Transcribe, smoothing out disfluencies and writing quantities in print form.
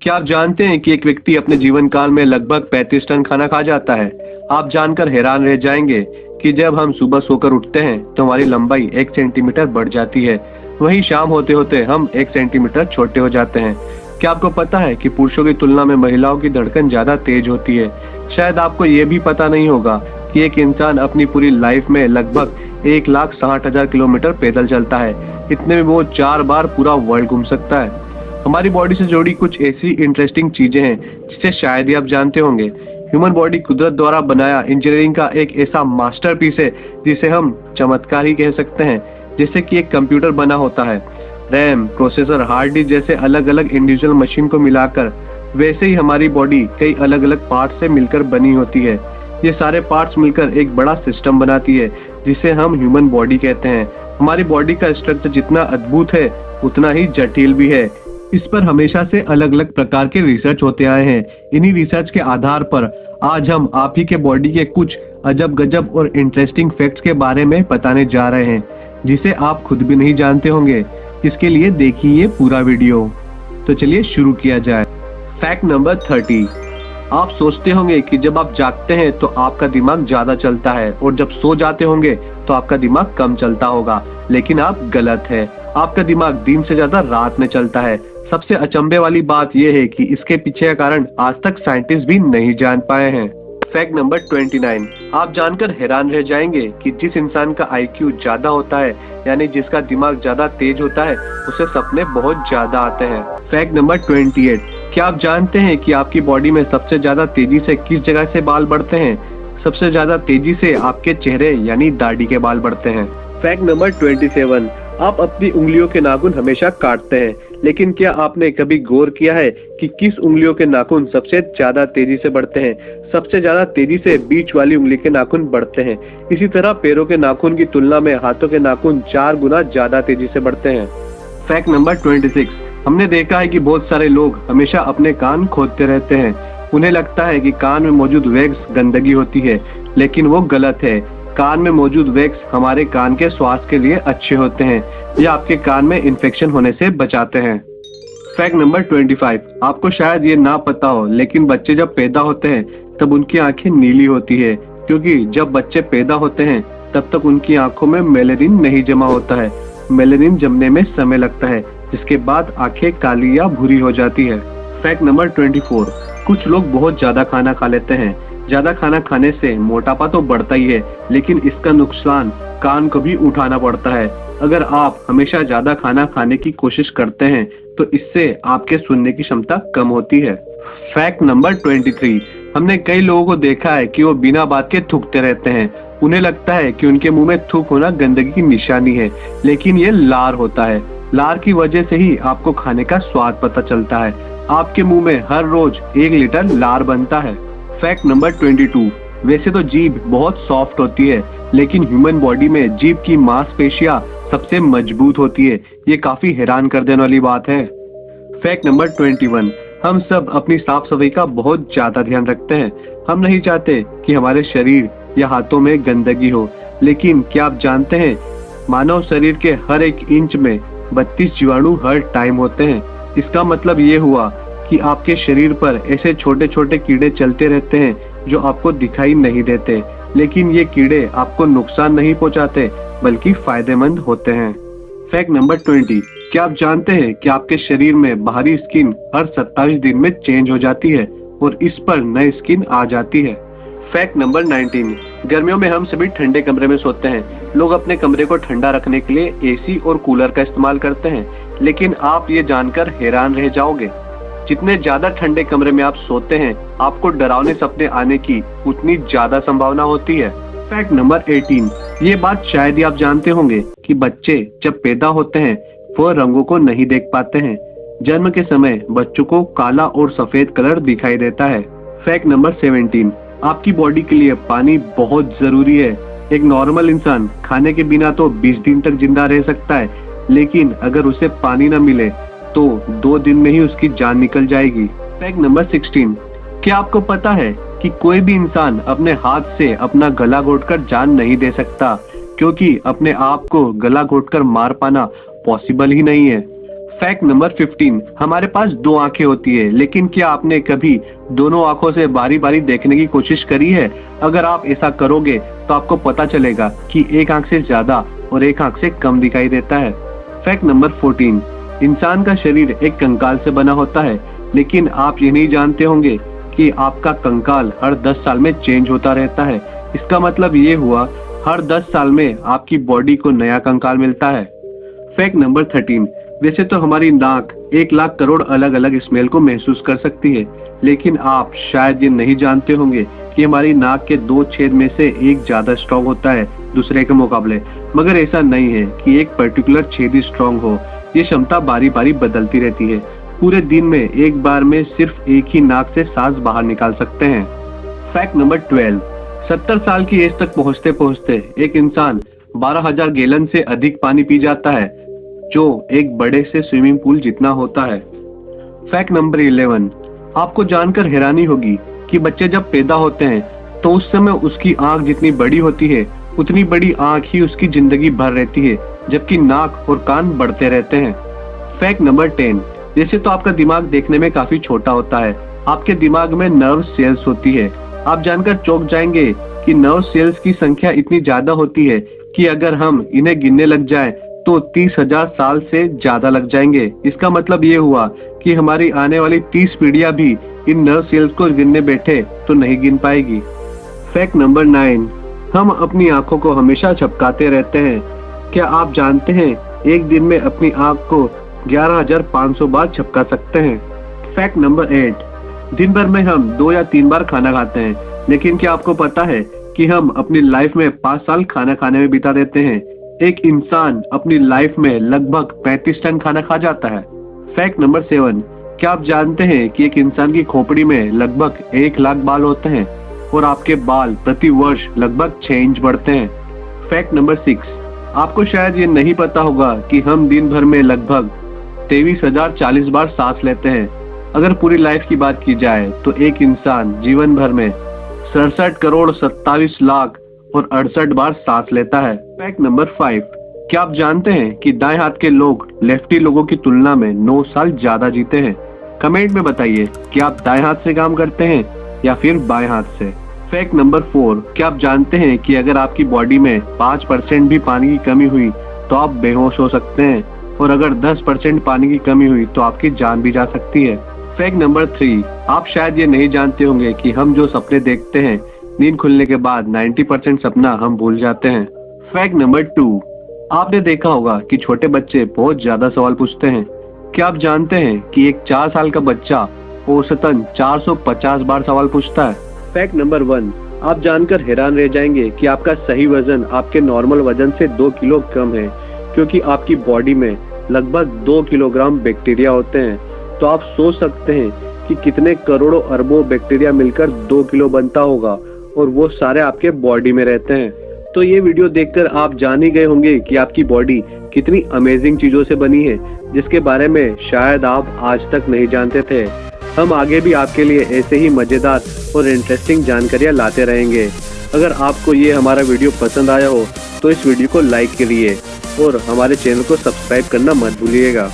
क्या आप जानते हैं कि एक व्यक्ति अपने जीवन काल में लगभग 35 टन खाना खा जाता है। आप जानकर हैरान रह जाएंगे कि जब हम सुबह सोकर उठते हैं तो हमारी लंबाई 1 सेंटीमीटर बढ़ जाती है, वहीं शाम होते होते हम 1 सेंटीमीटर छोटे हो जाते हैं। क्या आपको पता है कि पुरुषों की तुलना में महिलाओं की धड़कन ज्यादा तेज होती है। शायद आपको ये भी पता नहीं होगा कि एक इंसान अपनी पूरी लाइफ में लगभग 1,60,000 किलोमीटर पैदल चलता है। इतने में वो 4 बार पूरा वर्ल्ड घूम सकता है। हमारी बॉडी से जुड़ी कुछ ऐसी इंटरेस्टिंग चीजें हैं जिसे शायद ही आप जानते होंगे। ह्यूमन बॉडी कुदरत द्वारा बनाया इंजीनियरिंग का एक ऐसा मास्टरपीस है जिसे हम चमत्कार ही कह सकते हैं। जैसे कि एक कंप्यूटर बना होता है, रैम, प्रोसेसर, हार्ड डिस्क जैसे अलग अलग इंडिविजुअल मशीन को मिलाकर, वैसे ही हमारी बॉडी कई अलग अलग पार्ट से मिलकर बनी होती है। ये सारे पार्ट्स मिलकर एक बड़ा सिस्टम बनाती है जिसे हम ह्यूमन बॉडी कहते हैं। हमारी बॉडी का स्ट्रक्चर जितना अद्भुत है उतना ही जटिल भी है। इस पर हमेशा से अलग अलग प्रकार के रिसर्च होते आए हैं। इन्हीं रिसर्च के आधार पर आज हम आप ही के बॉडी के कुछ अजब गजब और इंटरेस्टिंग फैक्ट्स के बारे में बताने जा रहे हैं जिसे आप खुद भी नहीं जानते होंगे। इसके लिए देखिए पूरा वीडियो। तो चलिए शुरू किया जाए। Fact number 30। आप सोचते होंगे कि जब आप जागते हैं तो आपका दिमाग ज्यादा चलता है और जब सो जाते होंगे तो आपका दिमाग कम चलता होगा, लेकिन आप गलत है। आपका दिमाग दिन से ज्यादा रात में चलता है। सबसे अचंभे वाली बात यह है कि इसके पीछे का कारण आज तक साइंटिस्ट भी नहीं जान पाए हैं। Fact number 29। आप जानकर हैरान रह जाएंगे कि जिस इंसान का IQ ज्यादा होता है, यानी जिसका दिमाग ज्यादा तेज होता है, उसे सपने बहुत ज्यादा आते हैं। Fact number 28। क्या आप जानते हैं कि आपकी बॉडी में सबसे ज्यादा तेजी से किस जगह से बाल बढ़ते हैं? सबसे ज्यादा तेजी से आपके चेहरे यानी दाढ़ी के बाल बढ़ते हैं। Fact number 27। आप अपनी उंगलियों के नाखून हमेशा काटते हैं, लेकिन क्या आपने कभी गौर किया है कि किस उंगलियों के नाखून सबसे ज्यादा तेजी से बढ़ते हैं? सबसे ज्यादा तेजी से बीच वाली उंगली के नाखून बढ़ते हैं। इसी तरह पैरों के नाखून की तुलना में हाथों के नाखून 4 गुना ज्यादा तेजी से बढ़ते हैं। Fact number 26। हमने देखा है कि बहुत सारे लोग हमेशा अपने कान खोदते रहते हैं। उन्हें लगता है कि कान में मौजूद वैक्स गंदगी होती है, लेकिन वो गलत है। कान में मौजूद वैक्स हमारे कान के स्वास्थ्य के लिए अच्छे होते हैं। ये आपके कान में इन्फेक्शन होने से बचाते हैं। Fact number 25। आपको शायद ये ना पता हो, लेकिन बच्चे जब पैदा होते हैं तब उनकी आंखें नीली होती है, क्योंकि जब बच्चे पैदा होते हैं तब तक उनकी आंखों में मेलेनिन नहीं जमा होता है। मेलेनिन जमने में समय लगता है, जिसके बाद आंखें काली या भूरी हो जाती है। Fact number 24। कुछ लोग बहुत ज्यादा खाना खा लेते हैं। ज्यादा खाना खाने से मोटापा तो बढ़ता ही है, लेकिन इसका नुकसान कान को भी उठाना पड़ता है। अगर आप हमेशा ज्यादा खाना खाने की कोशिश करते हैं तो इससे आपके सुनने की क्षमता कम होती है। Fact number 23। हमने कई लोगों को देखा है कि वो बिना बात के थूकते रहते हैं। उन्हें लगता है कि उनके मुंह में थूक होना गंदगी की निशानी है, लेकिन ये लार होता है। लार की वजह से ही आपको खाने का स्वाद पता चलता है। आपके मुंह में हर रोज 1 लीटर लार बनता है। Fact number 22। वैसे तो जीभ बहुत सॉफ्ट होती है, लेकिन ह्यूमन बॉडी में जीभ की मांसपेशियां सबसे मजबूत होती है। ये काफी हैरान कर देने वाली बात है। Fact number 21। हम सब अपनी साफ सफाई का बहुत ज्यादा ध्यान रखते हैं। हम नहीं चाहते कि हमारे शरीर या हाथों में गंदगी हो, लेकिन क्या आप जानते हैं मानव शरीर के हर 1 इंच में 32 जीवाणु हर टाइम होते हैं। इसका मतलब ये हुआ कि आपके शरीर पर ऐसे छोटे छोटे कीड़े चलते रहते हैं जो आपको दिखाई नहीं देते, लेकिन ये कीड़े आपको नुकसान नहीं पहुंचाते बल्कि फायदेमंद होते हैं। Fact number 20। क्या आप जानते हैं कि आपके शरीर में बाहरी स्किन हर 27 दिन में चेंज हो जाती है और इस पर नई स्किन आ जाती है। Fact number 19। गर्मियों में हम सभी ठंडे कमरे में सोते हैं। लोग अपने कमरे को ठंडा रखने के लिए AC और कूलर का इस्तेमाल करते हैं, लेकिन आप ये जानकर हैरान रह जाओगे, जितने ज्यादा ठंडे कमरे में आप सोते हैं, आपको डरावने सपने आने की उतनी ज्यादा संभावना होती है। Fact number 18। ये बात शायद ही आप जानते होंगे कि बच्चे जब पैदा होते हैं वो रंगों को नहीं देख पाते हैं। जन्म के समय बच्चों को काला और सफेद कलर दिखाई देता है। Fact number 17। आपकी बॉडी के लिए पानी बहुत जरूरी है। एक नॉर्मल इंसान खाने के बिना तो 20 दिन तक जिंदा रह सकता है, लेकिन अगर उसे पानी न मिले तो 2 दिन में ही उसकी जान निकल जाएगी। Fact number 16। क्या आपको पता है कि कोई भी इंसान अपने हाथ से अपना गला घोटकर जान नहीं दे सकता, क्योंकि अपने आप को गला घोटकर मार पाना पॉसिबल ही नहीं है। फैक्ट नंबर 15, हमारे पास दो आंखें होती है, लेकिन क्या आपने कभी दोनों आंखों से बारी बारी देखने की कोशिश करी है? अगर आप ऐसा करोगे तो आपको पता चलेगा कि एक आंख से ज्यादा और एक आंख से कम दिखाई देता है। फैक्ट नंबर 14, इंसान का शरीर एक कंकाल से बना होता है, लेकिन आप ये नहीं जानते होंगे कि आपका कंकाल हर 10 साल में चेंज होता रहता है। इसका मतलब ये हुआ हर 10 साल में आपकी बॉडी को नया कंकाल मिलता है। फैक्ट नंबर 13, वैसे तो हमारी नाक 1 लाख करोड़ अलग अलग स्मेल को महसूस कर सकती है, लेकिन आप शायद ये नहीं जानते होंगे कि हमारी नाक के 2 छेद में से एक ज्यादा स्ट्रॉन्ग होता है दूसरे के मुकाबले। मगर ऐसा नहीं है कि एक पर्टिकुलर छेद ही स्ट्रॉन्ग हो, ये क्षमता बारी बारी बदलती रहती है। पूरे दिन में एक बार में सिर्फ एक ही नाक से सांस बाहर निकाल सकते हैं। फैक्ट नंबर 12, 70 साल की एज तक पहुंचते पहुंचते एक इंसान 12,000 गैलन से अधिक पानी पी जाता है, जो एक बड़े से स्विमिंग पूल जितना होता है। फैक्ट नंबर 11, आपको जानकर हैरानी होगी कि बच्चे जब पैदा होते हैं तो उस समय उसकी आंख जितनी बड़ी होती है उतनी बड़ी आंख ही उसकी जिंदगी भर रहती है, जबकि नाक और कान बढ़ते रहते हैं। फैक्ट नंबर 10, जैसे तो आपका दिमाग देखने में काफी छोटा होता है, आपके दिमाग में नर्व सेल्स होती है। आप जानकर चौंक जाएंगे कि नर्व सेल्स की संख्या इतनी ज्यादा होती है कि अगर हम इन्हें गिनने लग जाएं तो 30,000 साल से ज्यादा लग जाएंगे। इसका मतलब ये हुआ कि हमारी आने वाली 30 पीढ़ियां भी इन नर्व सेल्स को गिनने बैठे तो नहीं गिन पाएगी। फैक्ट नंबर 9, हम अपनी आंखों को हमेशा झपकाते रहते हैं। क्या आप जानते हैं एक दिन में अपनी आंख को 11,500 बार झपका सकते हैं। फैक्ट नंबर 8, दिन भर में हम 2 या 3 बार खाना खाते हैं, लेकिन क्या आपको पता है कि हम अपनी लाइफ में 5 साल खाना खाने में बिता देते हैं। एक इंसान अपनी लाइफ में लगभग 35 टन खाना खा जाता है। फैक्ट नंबर 7, क्या आप जानते हैं कि एक इंसान की खोपड़ी में लगभग 1 लाख बाल होते हैं और आपके बाल प्रति वर्ष लगभग 6 इंच बढ़ते हैं। फैक्ट नंबर 6, आपको शायद ये नहीं पता होगा कि हम दिन भर में लगभग 23,040 बार सांस लेते हैं। अगर पूरी लाइफ की बात की जाए तो एक इंसान जीवन भर में 67 करोड़ 27 लाख और 68 बार सांस लेता है। फैक्ट नंबर 5, क्या आप जानते हैं कि दाएं हाथ के लोग लेफ्टी लोगों की तुलना में 9 साल ज्यादा जीते हैं? कमेंट में बताइए कि आप दाएं हाथ से काम करते हैं या फिर बाएं हाथ से। फैक्ट नंबर 4, क्या आप जानते हैं कि अगर आपकी बॉडी में 5% भी पानी की कमी हुई तो आप बेहोश हो सकते हैं, और अगर 10% पानी की कमी हुई तो आपकी जान भी जा सकती है। फैक्ट नंबर 3, आप शायद ये नहीं जानते होंगे कि हम जो सपने देखते हैं नींद खुलने के बाद 90% सपना हम भूल जाते हैं। फैक्ट नंबर 2, आपने देखा होगा कि छोटे बच्चे बहुत ज्यादा सवाल पूछते हैं। क्या आप जानते हैं कि एक 4 साल का बच्चा औसतन 450 बार सवाल पूछता है। फैक्ट नंबर 1, आप जानकर हैरान रह जाएंगे कि आपका सही वजन आपके नॉर्मल वजन से 2 किलो कम है, क्योंकि आपकी बॉडी में लगभग 2 किलोग्राम बैक्टीरिया होते हैं। तो आप सोच सकते हैं कि कितने करोड़ों अरबों बैक्टीरिया मिलकर 2 किलो बनता होगा, और वो सारे आपके बॉडी में रहते हैं। तो ये वीडियो देखकर आप जान ही गए होंगे कि आपकी बॉडी कितनी अमेजिंग चीजों से बनी है, जिसके बारे में शायद आप आज तक नहीं जानते थे। हम आगे भी आपके लिए ऐसे ही मजेदार और इंटरेस्टिंग जानकारियां लाते रहेंगे। अगर आपको ये हमारा वीडियो पसंद आया हो तो इस वीडियो को लाइक करिए और हमारे चैनल को सब्सक्राइब करना मत भूलिएगा।